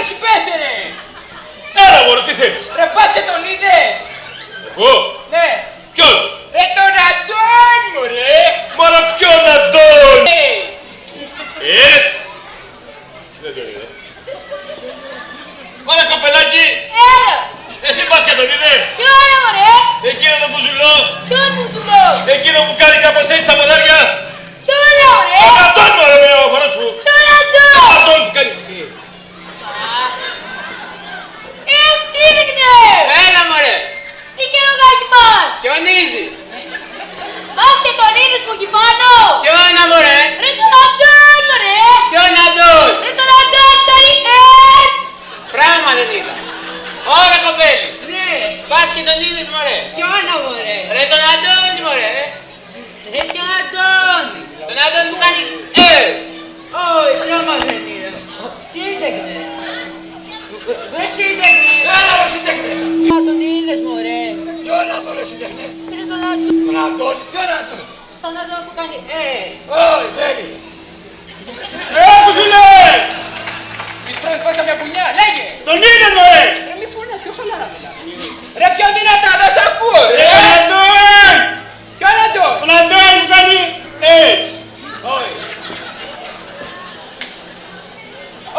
ΣΥΜΠΕΘΕΡΕ! Έλα μωρέ, τι θέλεις? Ρε πας και τον είδες! Εγώ? Ναι! Ποιον? Ρε τον Αντώνη μωρέ! Μωρέ ποιον Αντώνη? Έτσι! Έτσι! Δεν τον είδα. Μωρέ κοπελάκι! Έλα! Εσύ πας και τον είδες? Ποιον είναι μωρέ! Εκείνο το κουζουλό! Ποιον κουζουλό! Εκείνο που κάνει κάπως έτσι στα ποδάρια! Ποιον είναι μωρέ! Τον Αντώνη μωρέ με ο χορός σου! Ποιον είναι Αντώνη! Τον Αντώνη που κάνει... ΣΥΝΤΕΚΝΕ! Έλα μωρέ! Τι καιροκάκι πας! Χιονίζει! Πας και τον είδες που εκεί πάνω! Χιόνα μωρέ! Ρε τον Αντώνη μωρέ! Ποιον Αντώνη! Ρε τον Αντώνη κάνει έτσι! Πράγμα δεν είδα! Ωραία κοπέλη! Ναι! Πας και τον είδες μωρέ! Ποιον μωρέ! Ρε τον Αντώνη μωρέ! Ρε τον Αντώνη! Τον Αντώνη που κάνει έτσι! Όχι, πράγμα δεν είδα. ΣΥΝΤΕΚΝΕ! Ρε ΣΥΝΤΕΚΝΕ! Έλα ρε ΣΥΝΤΕΚΝΕ! Α, τον είδες μωρέ! Ποιον να δω ρε ΣΥΝΤΕΚΝΕ! Ρε τον Αντώνη! Τον Αντώνη, ποιον Αντώνη! Τον Αντώνη που κάνει έτσι! Όχι, δεν είναι! Πού σου λέει! Μης πρώτης πας καμιά πουνιά, λέγε! Τον είδες μωρέ! Ρε μη φωνάς, πιο χαλαρά μιλά! Ρε πιο δυνατά, δεν σ' ακούω ρε! Αντώνη! Ποιον Αντώνη! Τον Αντώνη που κάνει έτσι! Όχι!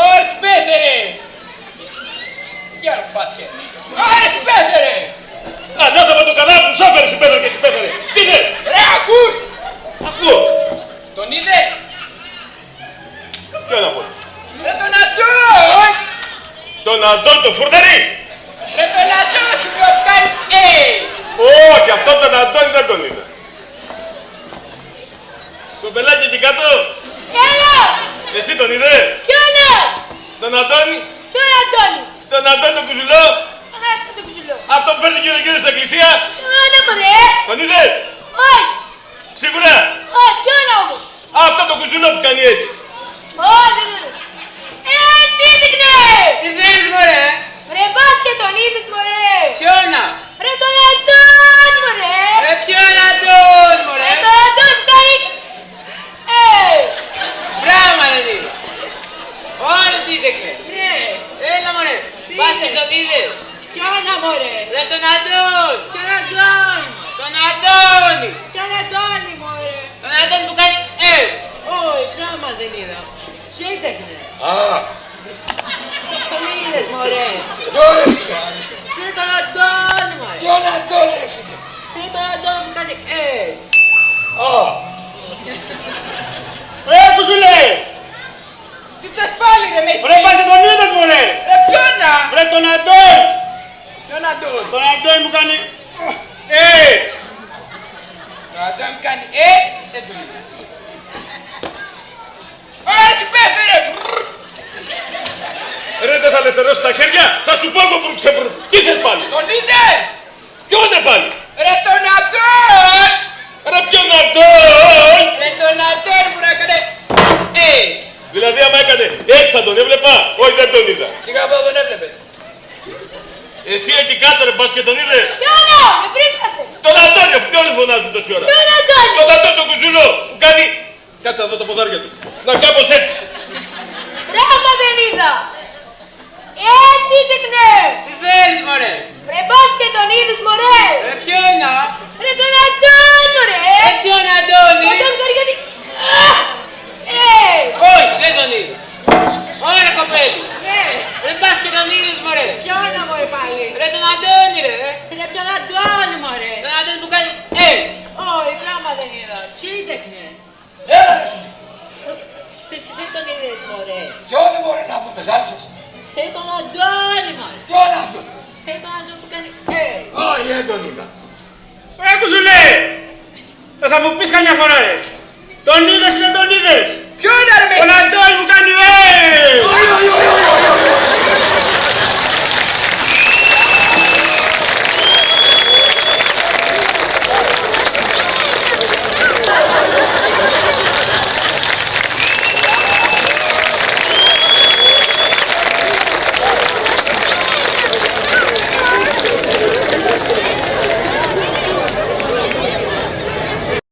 Ω ΣΥΜΠΕΘΕΡΕ! Γεια ρε φάτια! Ω ΣΥΜΠΕΘΕΡΕ! Ανάθεμα το καδά που σ' έφερε ΣΥΜΠΕΘΕΡΕ και ΣΥΜΠΕΘΕΡΕ! Τι είναι! Ρε ακούς! Ακούω! Τον είδες! Ποιον από όλους? Ρε τον Αντώνη! Τον Αντώνη το φουρνερί! Ρε τον Αντώνη σου λέω που κάνει έτσι! Όχι, αυτόν τον Αντώνη δεν τον είδα. Κοπελάκι εκεί κάτω, Έλα! εσύ τον είδες? Ποιον είναι! Τον Αντώνη? Ποιον Αντώνη! Τον Αντώνη τον κουζουλό? Α, το κουζουλό! Αυτό που παίρνει γύρω στην εκκλησία? Ποιον είναι μωρέ! Τον είδες? Όχι! Σίγουρα? Όχι, ποιον είναι όμως! Αυτό το κουζουλό που κάνει έτσι. Όχι, δεν είναι! ΣΥΝΤΕΚΝΕ! Τι θέλεις μωρέ! Ρε πας και τον είδες μωρέ! Ποιόνα! Ρε τον Αντώνη μωρέ! Ρε ποιον Αντώνη μωρέ! Ρε τον Αντώνη που κάνει έτσι! Πράγμα δεν είδα! Ωραία ΣΥΝΤΕΚΝΕ! Ναι! Έλα μωρέ! Τι Πας και είναι? τον είδες! Ποιον είναι μωρέ! Ρε τον Αντώνη! Ποιον Αντώνη! Τον Αντώνη! Ποιον Αντώνη μωρέ! Τον Αντώνη που κάνει έτσι! Όχι, πράγμα δεν είδα. ΣΥΝΤΕΚΝΕ! Α, Τον είδες μωρέ! ποιον ρε ΣΥΝΤΕΚΝΕ! Ρε τον Αντώνη μωρέ! Ποιον Αντώνη ρε ΣΥΝΤΕΚΝΕ! Ρε τον Αντώνη που κάνει έτσι! Α, Ρε που σου λέει! Τι θες πάλι ρε με έχεις Ρε πει? πας και τον είδες μωρέ! Ρε ποιόνα! Ρε τον Αντώνη! Ποιον Αντώνη! Τον Αντώνη που κάνει έτσι! Τον Αντώνη που κάνει έτσι! Δεν τον είδα! Ωραία ΣΥΜΠΕΘΕΡΕ! Ρε δεν θα ελευθερώσει τα χέρια, θα σου πω εγώ που ξεπρου... Τι θες πάλι? Τον είδες! Ποιον είναι πάλι? Ρε τον Αντώνη! Ρε ποιον Αντώνη! Ρε τον Αντώνη που να έκανε έτσι! Δηλαδή άμα έκανε έτσι θα τον έβλεπα, όχι δεν τον είδα. Σιγά από εδώ τον έβλεπες. Εσύ εκεί κάτω ρε πας και τον είδες? Ποιον είναι! Με πρίξατε! Τον Αντώνη, αφού ποιον φωνάζουν τόση ώρα? Ποιον Αντώνη! Τον Αντώνη τον κουζουλό που κάνει... Κάτσε να δω τα ποδάρια του. Να κάπως έτσι. Πράγμα δεν είδα! ΣΥΝΤΕΚΝΕ! Τι θέλεις μωρέ! Ρε πας και τον είδες μωρέ! Ρε ποιόνα! Ρε τον Αντώνη μωρέ! Ρε ποιον Αντώνη! Ο Αντώνη κάνει γιατί... Όχι, δεν τον είδα! Ωραία κοπέλη! Ναι! Ρε πας και τον είδες μωρέ! Ποιον είναι μωρέ πάλι! Ρε τον Αντώνη ρε! Ρε ποιον Αντώνη μωρέ! Τον Αντώνη που κάνει έτσι! Όχι, πράγμα δεν είδα. ΣΥΝΤΕΚΝΕ! έλα ρε ΣΥΝΤΕΚΝΕ! Δεν τον είδες μωρέ! Ποιον δεν μπορεί να δούμε, ζάλισες! Ρε τον Αντώνη μωρέ! Ποιον Αντώνη! Ρε τον Αντώνη που κάνει έτσι! Όχι, δεν τον είδα! Ρε που σου λέει! Θα μου πεις καμιά φορά ρε. Τον είδες ή δεν τον είδες? Ποιον είναι ρε με Τον Αντώνη που κάνει